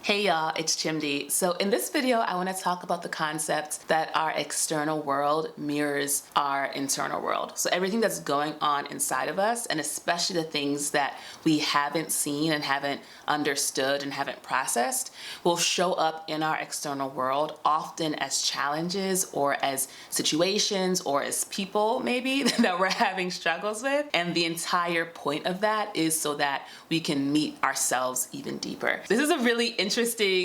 Hey y'all, it's Chimdi. So in this video, I want to talk about the concept that our external world mirrors our internal world. So everything that's going on inside of us, and especially the things that we haven't seen and haven't understood and haven't processed, will show up in our external world, often as challenges or as situations or as people maybe that we're having struggles with. And the entire point of that is so that we can meet ourselves even deeper. This is a really interesting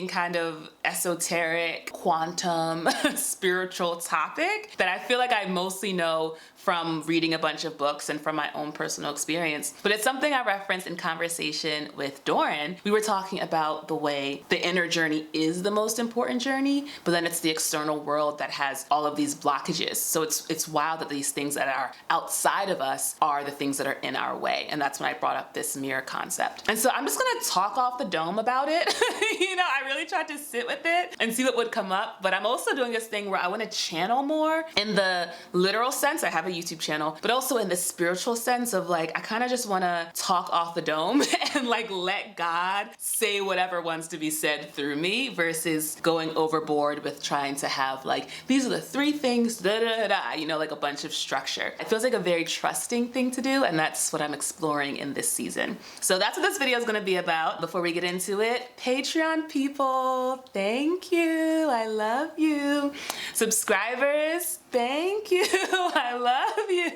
kind of esoteric, quantum, spiritual topic that I feel like I mostly know from reading a bunch of books and from my own personal experience. But it's something I referenced in conversation with Dorin. We were talking about the way the inner journey is the most important journey, but then it's the external world that has all of these blockages. So it's wild that these things that are outside of us are the things that are in our way. And that's when I brought up this mirror concept. And so I'm just gonna talk off the dome about it. I really tried to sit with it and see what would come up, but I'm also doing this thing where I wanna channel more in the literal sense. I have a YouTube channel, but also in the spiritual sense of like, I kind of just want to talk off the dome and like let God say whatever wants to be said through me versus going overboard with trying to have like, these are the three things, like a bunch of structure. It feels like a very trusting thing to do, and that's what I'm exploring in this season. So that's what this video is going to be about. Before we get into it, Patreon people, thank you. I love you. Subscribers, thank you. I love you.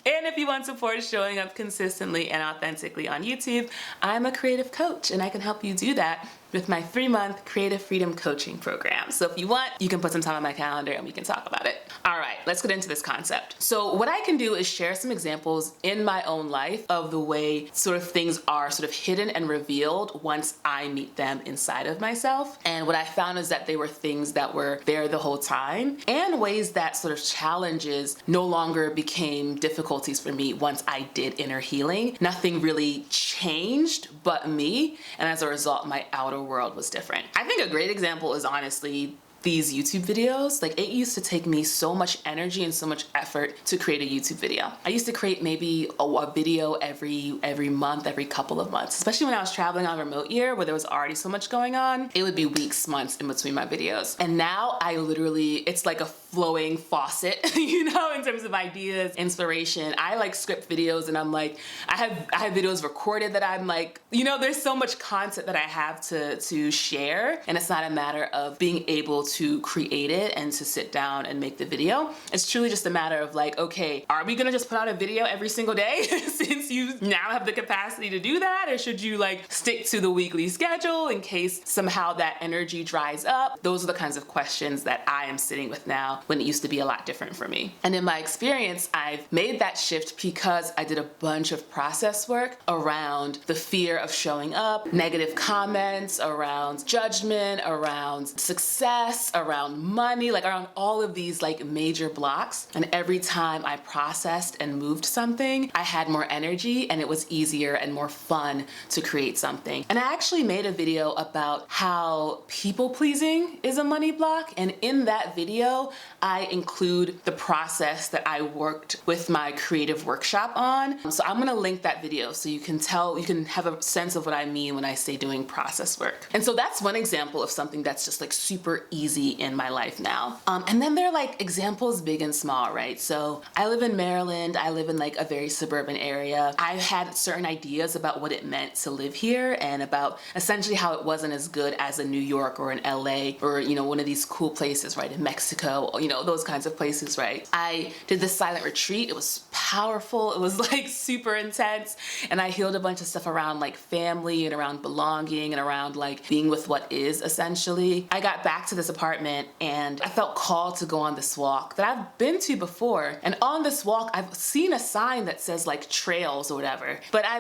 And if you want support showing up consistently and authentically on YouTube, I'm a creative coach and I can help you do that with my 3-month Creative Freedom Coaching Program. So if you want, you can put some time on my calendar and we can talk about it. All right, let's get into this concept. So what I can do is share some examples in my own life of the way sort of things are sort of hidden and revealed once I meet them inside of myself. And what I found is that they were things that were there the whole time and ways that sort of challenges no longer became difficulties for me once I did inner healing. Nothing really changed but me. And as a result, my outer world was different. I think a great example is honestly these YouTube videos. Like, it used to take me so much energy and so much effort to create a YouTube video. I used to create maybe a video every month, every couple of months, especially when I was traveling on remote year where there was already so much going on. It would be weeks, months in between my videos. And now I literally, it's like a flowing faucet, in terms of ideas, inspiration. I like script videos and I'm like, I have videos recorded that I'm like, there's so much content that I have to share, and it's not a matter of being able to create it and to sit down and make the video. It's truly just a matter of like, okay, are we gonna just put out a video every single day since you now have the capacity to do that? Or should you like stick to the weekly schedule in case somehow that energy dries up? Those are the kinds of questions that I am sitting with now when it used to be a lot different for me. And in my experience, I've made that shift because I did a bunch of process work around the fear of showing up, negative comments, around judgment, around success, around money, like around all of these like major blocks. And every time I processed and moved something, I had more energy and it was easier and more fun to create something. And I actually made a video about how people pleasing is a money block. And in that video, I include the process that I worked with my creative workshop on. So I'm gonna link that video so you can have a sense of what I mean when I say doing process work. And so that's one example of something that's just like super easy in my life now. And then there are like examples big and small, right? So I live in Maryland. I live in like a very suburban area. I've had certain ideas about what it meant to live here and about essentially how it wasn't as good as in New York or in LA or, one of these cool places, right? In Mexico, those kinds of places, right? I did this silent retreat. It was powerful. It was like super intense. And I healed a bunch of stuff around like family and around belonging and around like being with what is essentially. I got back to this apartment and I felt called to go on this walk that I've been to before. And on this walk, I've seen a sign that says like trails or whatever, but I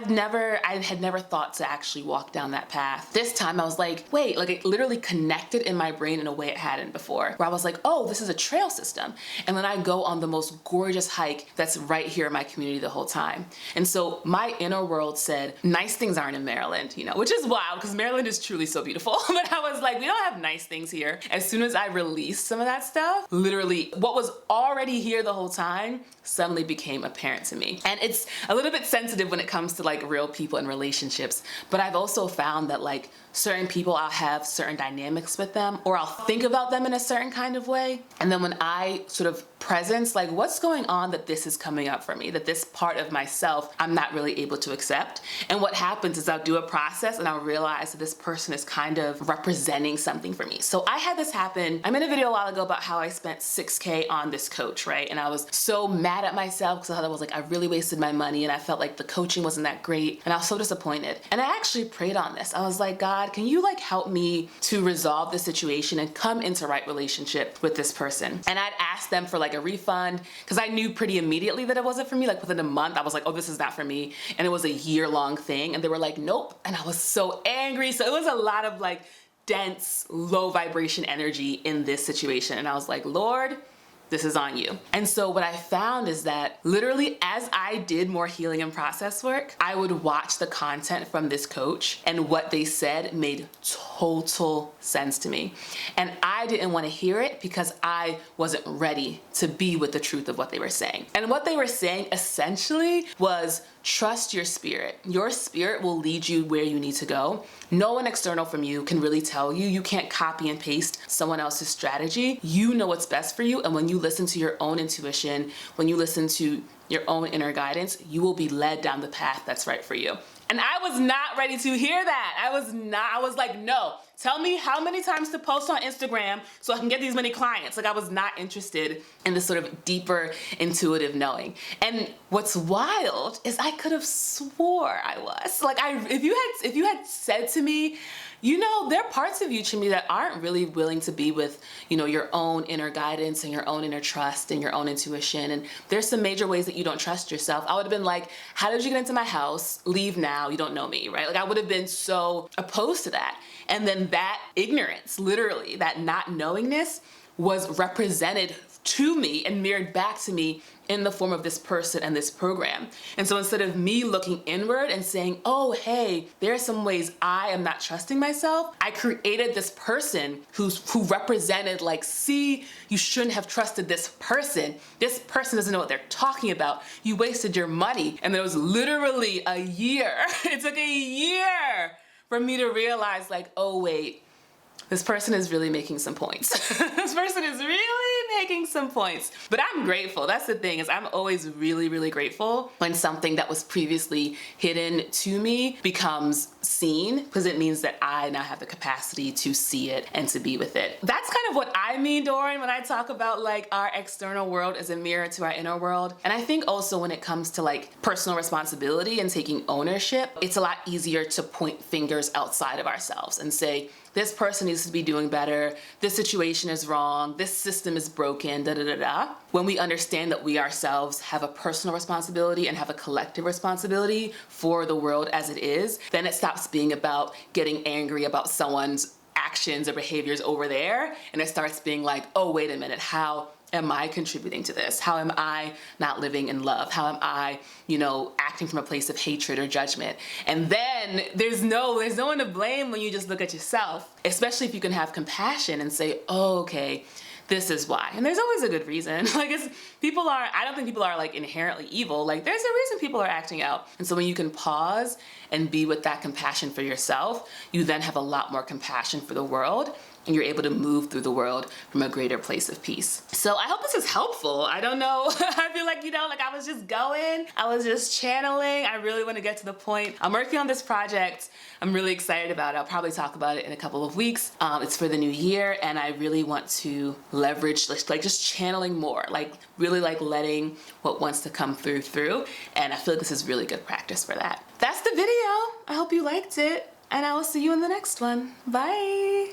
had never thought to actually walk down that path. This time I was like, wait, like it literally connected in my brain in a way it hadn't before, where I was like, oh, this is a trail system. And then I go on the most gorgeous hike that's right here in my community the whole time. And so my inner world said, nice things aren't in Maryland, which is wild because Maryland is truly so beautiful. But I was like, we don't have nice things here. As soon as I released some of that stuff, literally what was already here the whole time suddenly became apparent to me. And it's a little bit sensitive when it comes to like real people and relationships, but I've also found that like certain people, I'll have certain dynamics with them, or I'll think about them in a certain kind of way. And then when I sort of presence, like what's going on that this is coming up for me, that this part of myself I'm not really able to accept. And what happens is I'll do a process and I'll realize that this person is kind of representing something for me. So I had this happen. I made a video a while ago about how I spent $6K on this coach, right? And I was so mad at myself because I thought I was like, I really wasted my money and I felt like the coaching wasn't that great and I was so disappointed. And I actually prayed on this. I was like, God, can you like help me to resolve the situation and come into right relationship with this person? And I'd ask them for like a refund because I knew pretty immediately that it wasn't for me. Like within a month, I was like, oh, this is not for me. And it was a year-long thing. And they were like, nope. And I was so angry. So it was a lot of like dense, low vibration energy in this situation. And I was like, Lord, this is on you. And so what I found is that literally as I did more healing and process work, I would watch the content from this coach and what they said made total sense to me. And I didn't want to hear it because I wasn't ready to be with the truth of what they were saying. And what they were saying essentially was trust your spirit. Your spirit will lead you where you need to go. No one external from you can really tell you. You can't copy and paste someone else's strategy. You know what's best for you. And when you listen to your own intuition, when you listen to your own inner guidance, you will be led down the path that's right for you. And I was not ready to hear that. I was like, no, tell me how many times to post on Instagram so I can get these many clients. Like I was not interested in this sort of deeper intuitive knowing. And what's wild is I could have swore I was. Like if you had said to me, you know, there are parts of you, Chimmy, that aren't really willing to be with, you know, your own inner guidance and your own inner trust and your own intuition. And there's some major ways that you don't trust yourself. I would have been like, how did you get into my house? Leave now. You don't know me, right? Like I would have been so opposed to that. And then that ignorance, literally, that not knowingness was represented to me and mirrored back to me in the form of this person and this program. And so instead of me looking inward and saying, oh, hey, there are some ways I am not trusting myself, I created this person who represented like, see, you shouldn't have trusted this person. This person doesn't know what they're talking about. You wasted your money. And there was literally a year. It took a year for me to realize like, oh, wait, this person is really making some points. This person is really making some points. But I'm grateful. That's the thing, is I'm always really, really grateful when something that was previously hidden to me becomes seen, because it means that I now have the capacity to see it and to be with it. That's kind of what I mean, Dorin, when I talk about like our external world as a mirror to our inner world. And I think also when it comes to like personal responsibility and taking ownership, it's a lot easier to point fingers outside of ourselves and say, this person needs to be doing better, this situation is wrong, this system is broken, da da da da. When we understand that we ourselves have a personal responsibility and have a collective responsibility for the world as it is, then it stops being about getting angry about someone's actions or behaviors over there, and it starts being like, oh, wait a minute, how am I contributing to this? How am I not living in love? How am I, you know, acting from a place of hatred or judgment? And then there's no one to blame when you just look at yourself, especially if you can have compassion and say, oh, okay, this is why. And there's always a good reason. Like I don't think people are like inherently evil. Like there's a reason people are acting out. And so when you can pause and be with that compassion for yourself, you then have a lot more compassion for the world, and you're able to move through the world from a greater place of peace. So I hope this is helpful. I don't know. I feel like, you know, like I was just going, I was just channeling. I really want to get to the point. I'm working on this project. I'm really excited about it. I'll probably talk about it in a couple of weeks. It's for the new year, and I really want to leverage like just channeling more, like really like letting what wants to come through. And I feel like this is really good practice for that. That's the video. I hope you liked it, and I will see you in the next one. Bye.